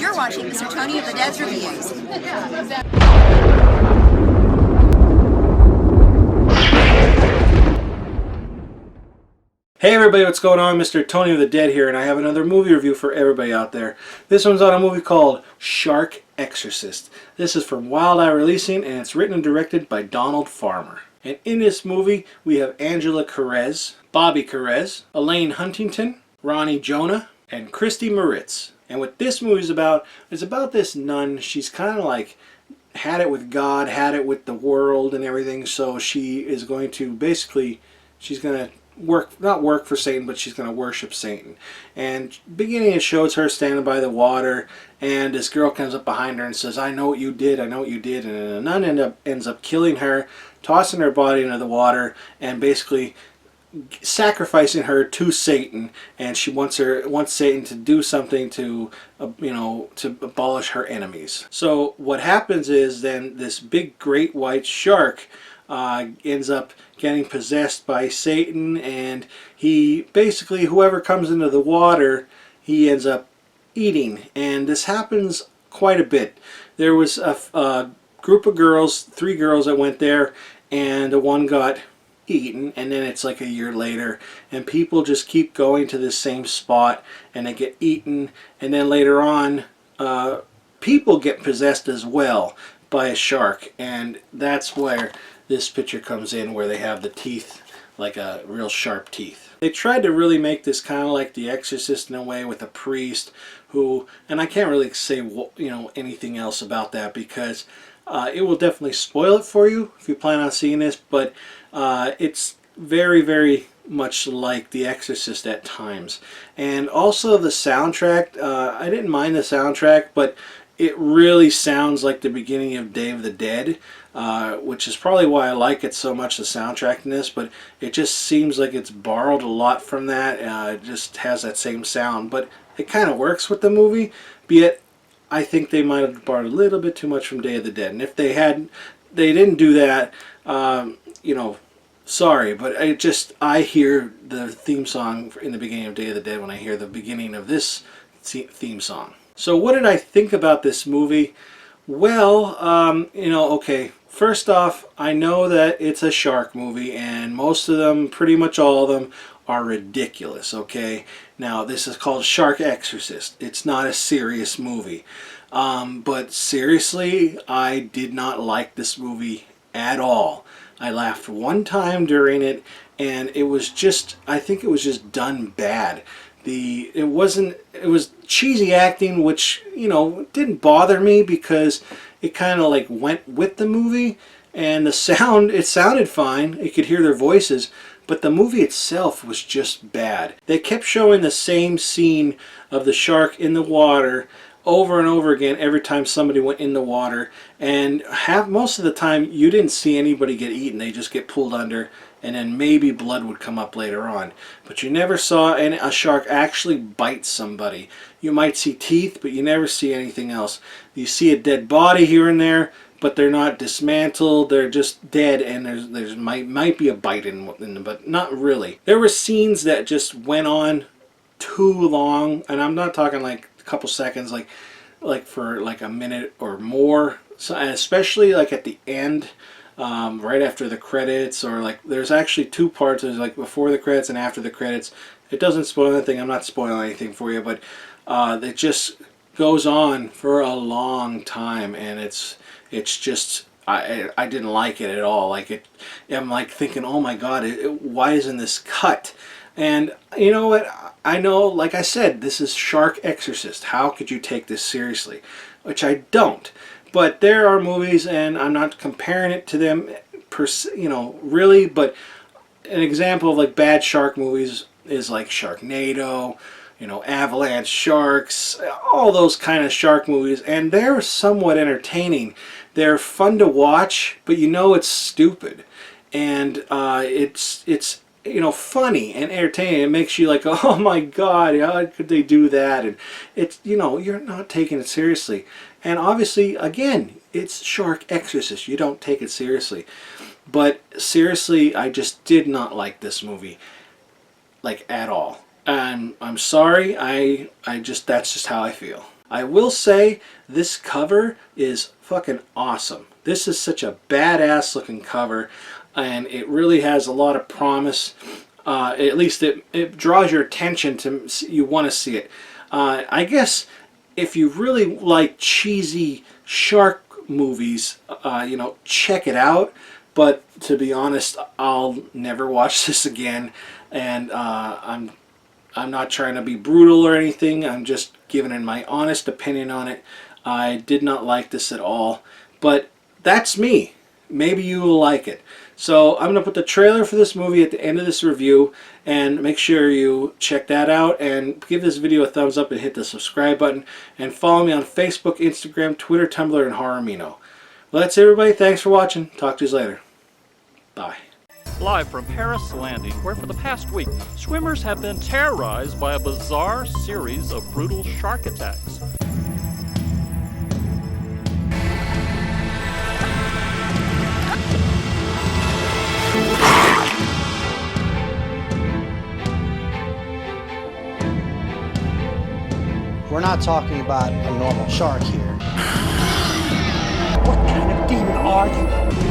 You're watching Mr. Tony of the Dead's Reviews. Hey everybody, what's going on? Mr. Tony of the Dead here, and I have another movie review for everybody out there. This one's on a movie called Shark Exorcist. This is from Wild Eye Releasing, and it's written and directed by Donald Farmer. And in this movie, we have Angela Carrez, Bobby Carrez, Elaine Huntington, Ronnie Jonah, and Christy Moritz. And what this movie is about this nun. She's kind of like had it with God, had it with the world and everything, so she is going to basically, she's going to not work for Satan, but she's going to worship Satan. And beginning it shows her standing by the water, and this girl comes up behind her and says, "I know what you did, I know what you did," and the nun ends up killing her, tossing her body into the water, and basically sacrificing her to Satan. And she wants Satan to do something to to abolish her enemies. So what happens is then this big great white shark ends up getting possessed by Satan, and he basically, whoever comes into the water, he ends up eating. And this happens quite a bit. There was a group of girls, 3 girls that went there, and the one got eaten, and then it's like a year later, and people just keep going to this same spot and they get eaten, and then later on people get possessed as well by a shark. And that's where this picture comes in, where they have the teeth, like a real sharp teeth. They tried to really make this kind of like The Exorcist in a way, with a priest who, and I can't really say anything else about that, because it will definitely spoil it for you if you plan on seeing this, but it's very, very much like The Exorcist at times. And also the soundtrack, I didn't mind the soundtrack, but it really sounds like the beginning of Day of the Dead, which is probably why I like it so much, the soundtrack in this, but it just seems like it's borrowed a lot from that. It just has that same sound, but it kind of works with the movie, but yet I think they might have borrowed a little bit too much from Day of the Dead. And if they didn't do that, sorry, but I hear the theme song in the beginning of Day of the Dead when I hear the beginning of this theme song. So what did I think about this movie? Well, okay, first off, I know that it's a shark movie, and most of them, pretty much all of them, are ridiculous, okay? Now, this is called Shark Exorcist. It's not a serious movie. But seriously, I did not like this movie at all. I laughed one time during it, and it was just, I think it was just done bad. It was cheesy acting, which, didn't bother me, because it kind of like went with the movie, and it sounded fine. You could hear their voices, but the movie itself was just bad. They kept showing the same scene of the shark in the water over and over again every time somebody went in the water, and most of the time you didn't see anybody get eaten. They just get pulled under, and then maybe blood would come up later on. But you never saw a shark actually bite somebody. You might see teeth, but you never see anything else. You see a dead body here and there, but they're not dismantled. They're just dead, and there might be a bite in them, but not really. There were scenes that just went on too long, and I'm not talking like a couple seconds, like for like a minute or more. So, and especially like at the end, right after the credits, or like there's actually 2 parts. There's like before the credits and after the credits. It doesn't spoil anything. I'm not spoiling anything for you, but it just goes on for a long time, and it's just, I didn't like it at all. I'm like thinking, oh my god, why isn't this cut? And you know what? I know, like I said, this is Shark Exorcist. How could you take this seriously? Which I don't. But there are movies, and I'm not comparing it to them, really. But an example of like bad shark movies is like Sharknado, Avalanche Sharks, all those kind of shark movies, and they're somewhat entertaining. They're fun to watch, but it's stupid, and it's funny and entertaining. It makes you like, oh my god, how could they do that? And it's, you're not taking it seriously. And obviously, again, it's Shark Exorcist. You don't take it seriously. But seriously, I just did not like this movie, like, at all. And I'm sorry, that's just how I feel. I will say this cover is fucking awesome. This is such a badass looking cover, and it really has a lot of promise. At least it draws your attention to, you want to see it. I guess if you really like cheesy shark movies, you know, check it out. But to be honest, I'll never watch this again, and I'm not trying to be brutal or anything. I'm just giving my honest opinion on it. I did not like this at all, but that's me. Maybe you will like it. So I'm going to put the trailer for this movie at the end of this review, and make sure you check that out and give this video a thumbs up and hit the subscribe button, and follow me on Facebook, Instagram, Twitter, Tumblr, and AMINO. Well, that's it, everybody. Thanks for watching. Talk to you later. Bye. Live from Paris Landing, where for the past week, swimmers have been terrorized by a bizarre series of brutal shark attacks. We're not talking about a normal shark here. What kind of demon are you?